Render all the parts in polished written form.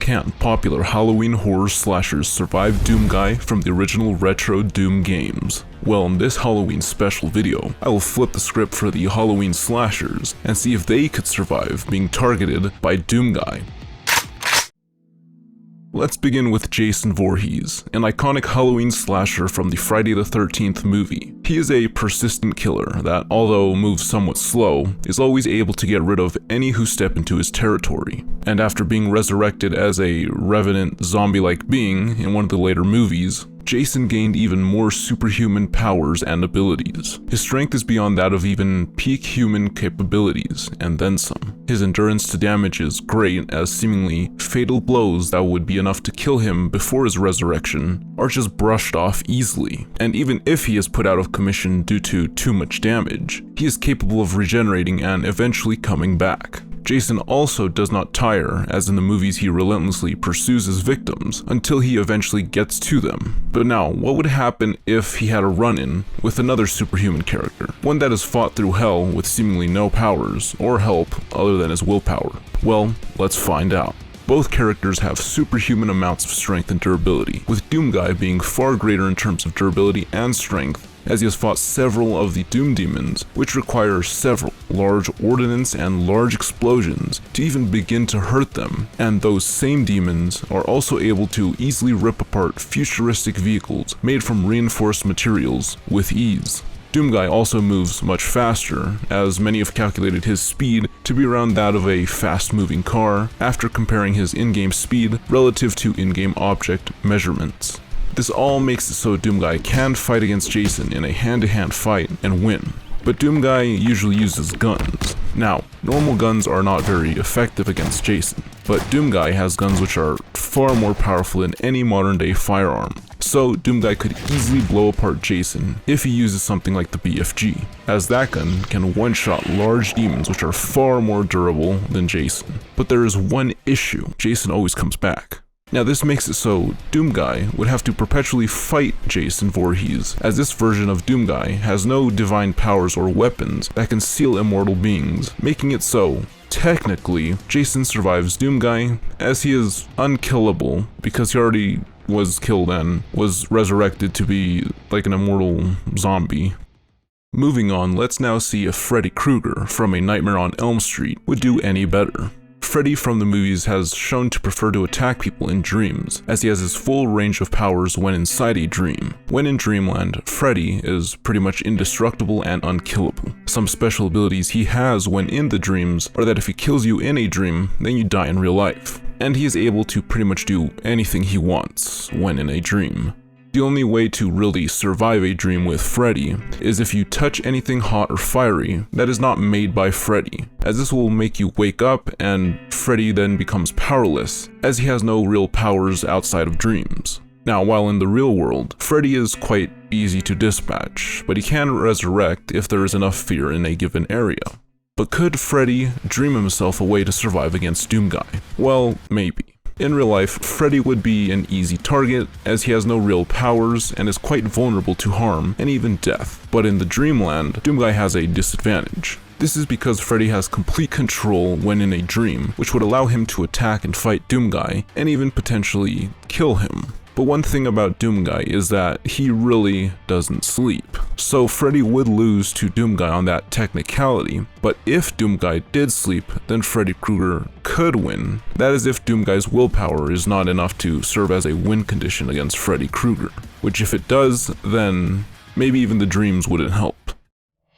can popular Halloween horror slashers survive Doomguy from the original retro Doom games? Well, in this Halloween special video, I will flip the script for the Halloween slashers and see if they could survive being targeted by Doomguy. Let's begin with Jason Voorhees, an iconic Halloween slasher from the Friday the 13th movie. He is a persistent killer that, although moves somewhat slow, is always able to get rid of any who step into his territory. And after being resurrected as a revenant zombie-like being in one of the later movies, Jason gained even more superhuman powers and abilities. His strength is beyond that of even peak human capabilities, and then some. His endurance to damage is great, as seemingly fatal blows that would be enough to kill him before his resurrection are just brushed off easily. And even if he is put out of commission due to too much damage, he is capable of regenerating and eventually coming back. Jason also does not tire, as in the movies he relentlessly pursues his victims until he eventually gets to them. But now, what would happen if he had a run-in with another superhuman character? One that has fought through hell with seemingly no powers or help other than his willpower? Well, let's find out. Both characters have superhuman amounts of strength and durability, with Doomguy being far greater in terms of durability and strength, as he has fought several of the Doom Demons, which require several large ordnance and large explosions to even begin to hurt them, and those same demons are also able to easily rip apart futuristic vehicles made from reinforced materials with ease. Doomguy also moves much faster, as many have calculated his speed to be around that of a fast-moving car after comparing his in-game speed relative to in-game object measurements. This all makes it so Doomguy can fight against Jason in a hand-to-hand fight and win. But Doomguy usually uses guns. Now, normal guns are not very effective against Jason, but Doomguy has guns which are far more powerful than any modern-day firearm. So Doomguy could easily blow apart Jason if he uses something like the BFG, as that gun can one-shot large demons which are far more durable than Jason. But there is one issue: Jason always comes back. Now this makes it so Doomguy would have to perpetually fight Jason Voorhees, as this version of Doomguy has no divine powers or weapons that can seal immortal beings, making it so, technically, Jason survives Doomguy, as he is unkillable because he already was killed and was resurrected to be like an immortal zombie. Moving on, let's now see if Freddy Krueger from A Nightmare on Elm Street would do any better. Freddy from the movies has shown to prefer to attack people in dreams, as he has his full range of powers when inside a dream. When in Dreamland, Freddy is pretty much indestructible and unkillable. Some special abilities he has when in the dreams are that if he kills you in a dream, then you die in real life. And he is able to pretty much do anything he wants when in a dream. The only way to really survive a dream with Freddy is if you touch anything hot or fiery that is not made by Freddy, as this will make you wake up and Freddy then becomes powerless, as he has no real powers outside of dreams. Now, while in the real world, Freddy is quite easy to dispatch, but he can resurrect if there is enough fear in a given area. But could Freddy dream himself a way to survive against Doomguy? Well, maybe. In real life, Freddy would be an easy target, as he has no real powers and is quite vulnerable to harm and even death. But in the Dreamland, Doomguy has a disadvantage. This is because Freddy has complete control when in a dream, which would allow him to attack and fight Doomguy and even potentially kill him. But one thing about Doomguy is that he really doesn't sleep. So Freddy would lose to Doomguy on that technicality, but if Doomguy did sleep, then Freddy Krueger could win. That is if Doomguy's willpower is not enough to serve as a win condition against Freddy Krueger, which if it does, then maybe even the dreams wouldn't help.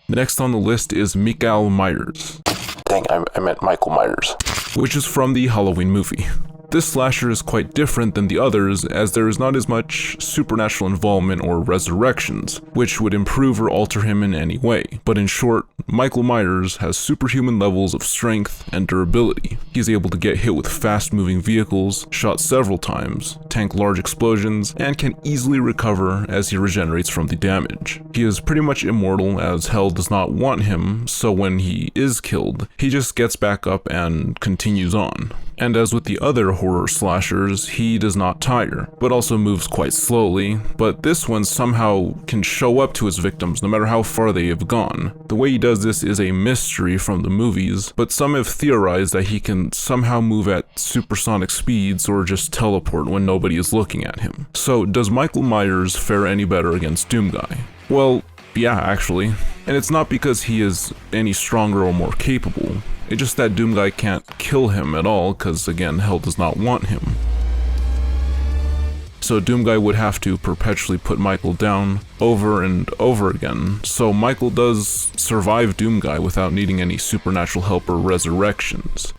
Next on the list is Michael Myers. Dang, I meant Michael Myers. Which is from the Halloween movie. This slasher is quite different than the others, as there is not as much supernatural involvement or resurrections, which would improve or alter him in any way. But in short, Michael Myers has superhuman levels of strength and durability. He is able to get hit with fast-moving vehicles, shot several times, tank large explosions, and can easily recover as he regenerates from the damage. He is pretty much immortal, as hell does not want him, so when he is killed, he just gets back up and continues on. And as with the other horror slashers, he does not tire, but also moves quite slowly, but this one somehow can show up to his victims no matter how far they have gone. The way he does this is a mystery from the movies, but some have theorized that he can somehow move at supersonic speeds or just teleport when nobody is looking at him. So does Michael Myers fare any better against Doomguy? Well, yeah, actually. And it's not because he is any stronger or more capable. It's just that Doomguy can't kill him at all, because again, hell does not want him. So Doomguy would have to perpetually put Michael down over and over again, so Michael does survive Doomguy without needing any supernatural help or resurrections.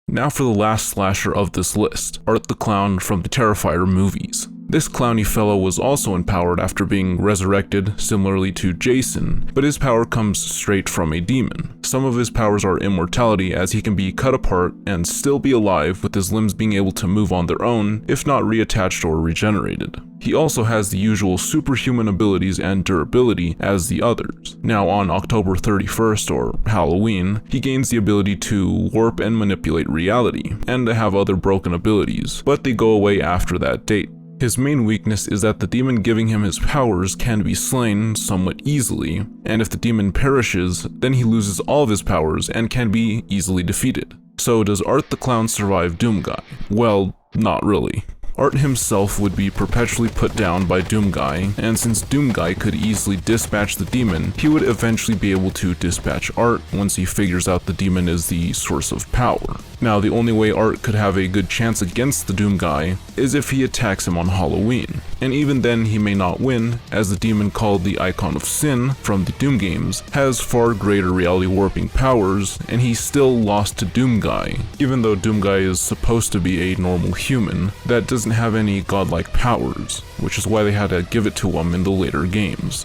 Now for the last slasher of this list, Art the Clown from the Terrifier movies. This clowny fellow was also empowered after being resurrected, similarly to Jason, but his power comes straight from a demon. Some of his powers are immortality, as he can be cut apart and still be alive, with his limbs being able to move on their own, if not reattached or regenerated. He also has the usual superhuman abilities and durability as the others. Now on October 31st, or Halloween, he gains the ability to warp and manipulate reality, and to have other broken abilities, but they go away after that date. His main weakness is that the demon giving him his powers can be slain somewhat easily, and if the demon perishes, then he loses all of his powers and can be easily defeated. So does Art the Clown survive Doomguy? Well, not really. Art himself would be perpetually put down by Doomguy, and since Doomguy could easily dispatch the demon, he would eventually be able to dispatch Art once he figures out the demon is the source of power. Now, the only way Art could have a good chance against the Doomguy is if he attacks him on Halloween, and even then he may not win, as the demon called the Icon of Sin from the Doom games has far greater reality warping powers, and he still lost to Doomguy, even though Doomguy is supposed to be a normal human that doesn't have any godlike powers, which is why they had to give it to him in the later games.